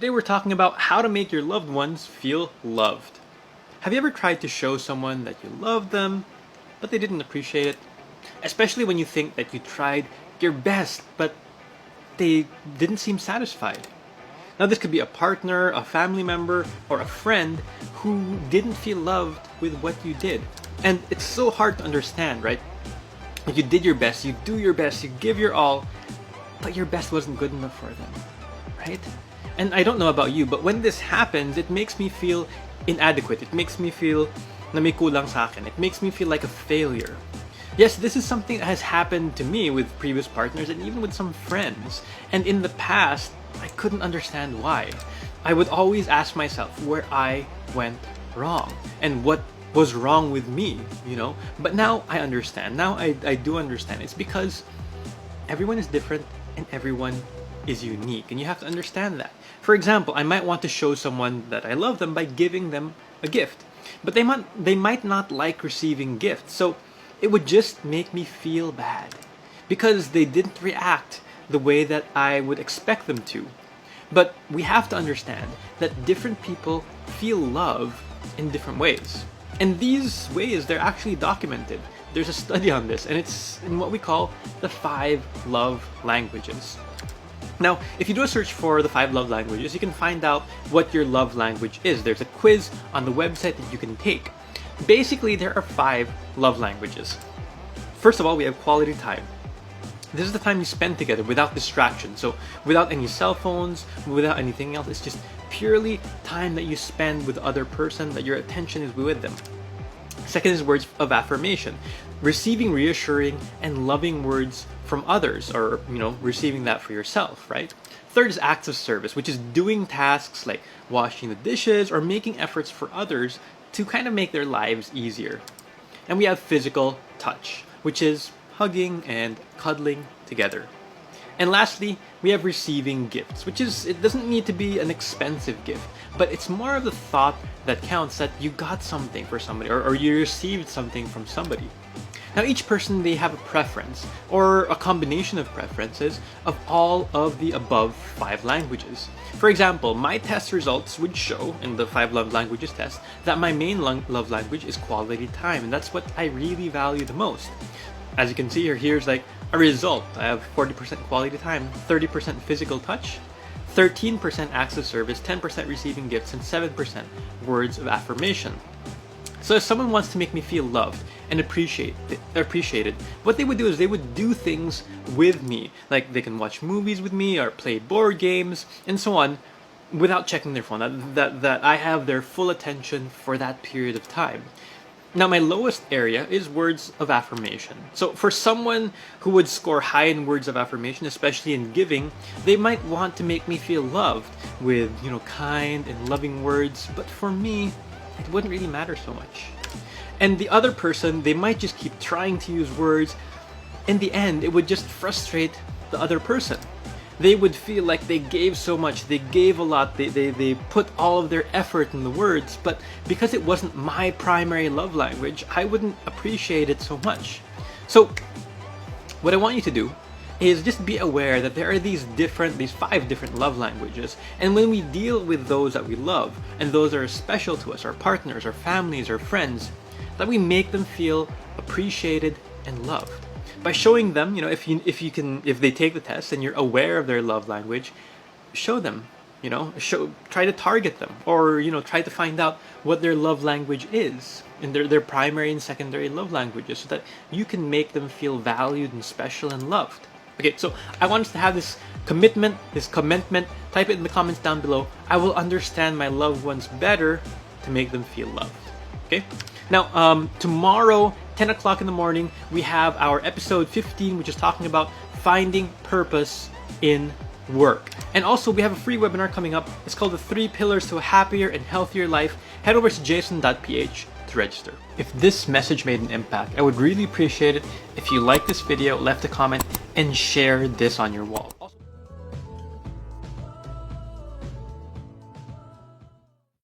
Today we're talking about how to make your loved ones feel loved. Have you ever tried to show someone that you love them, but they didn't appreciate it? Especially when you think that you tried your best, but they didn't seem satisfied. Now this could be a partner, a family member, or a friend who didn't feel loved with what you did. And it's so hard to understand, right? Like you did your best, you do your best, you give your all, but your best wasn't good enough for them, right? And I don't know about you, but when this happens, it makes me feel inadequate. It makes me feel na may kulang sa akin. It makes me feel like a failure. Yes, this is something that has happened to me with previous partners and even with some friends. And in the past, I couldn't understand why. I would always ask myself where I went wrong and what was wrong with me, you know? But now I understand. Now I do understand. It's because everyone is different and everyone is unique, and you have to understand that. For example, I might want to show someone that I love them by giving them a gift, but they might not like receiving gifts, so it would just make me feel bad because they didn't react the way that I would expect them to. But we have to understand that different people feel love in different ways, and these ways, they're actually documented. There's a study on this, and it's in what we call the 5 love languages. Now, if you do a search for the 5 love languages, you can find out what your love language is. There's a quiz on the website that you can take. Basically, there are 5 love languages. First of all, we have quality time. This is the time you spend together without distraction. So without any cell phones, without anything else, it's just purely time that you spend with the other person, that your attention is with them. Second is words of affirmation. Receiving reassuring and loving words from others, or receiving that for yourself, right? Third is acts of service, which is doing tasks like washing the dishes or making efforts for others to kind of make their lives easier. And we have physical touch, which is hugging and cuddling together. And lastly, we have receiving gifts, which is, it doesn't need to be an expensive gift, but it's more of the thought that counts, that you got something for somebody or you received something from somebody. Now each person, they have a preference or a combination of preferences of all of the above 5 languages. For example, my test results would show in the 5 love languages test that my main love language is quality time, and that's what I really value the most. As you can see here, here's like a result. I have 40% quality time, 30% physical touch, 13% acts of service, 10% receiving gifts, and 7% words of affirmation. So if someone wants to make me feel loved and appreciated, what they would do is they would do things with me. Like they can watch movies with me or play board games and so on without checking their phone. That I have their full attention for that period of time. Now, my lowest area is words of affirmation. So for someone who would score high in words of affirmation, especially in giving, they might want to make me feel loved with, kind and loving words. But for me, it wouldn't really matter so much. And the other person, they might just keep trying to use words. In the end, it would just frustrate the other person. They would feel like they gave so much, they gave a lot, they put all of their effort in the words, but because it wasn't my primary love language, I wouldn't appreciate it so much. So what I want you to do is just be aware that there are these 5 different love languages, and when we deal with those that we love, and those that are special to us, our partners, our families, our friends, that we make them feel appreciated and loved. By showing them, if they take the test and you're aware of their love language, show them, try to target them, or try to find out what their love language is, and their primary and secondary love languages, so that you can make them feel valued and special and loved. Okay, so I want us to have this commitment, this commitment. Type it in the comments down below. I will understand my loved ones better to make them feel loved. Okay? Now, tomorrow, 10 o'clock in the morning, we have our episode 15, which is talking about finding purpose in work. And also, we have a free webinar coming up. It's called the 3 Pillars to a Happier and Healthier Life. Head over to jason.ph to register. If this message made an impact, I would really appreciate it if you liked this video, left a comment, and shared this on your wall.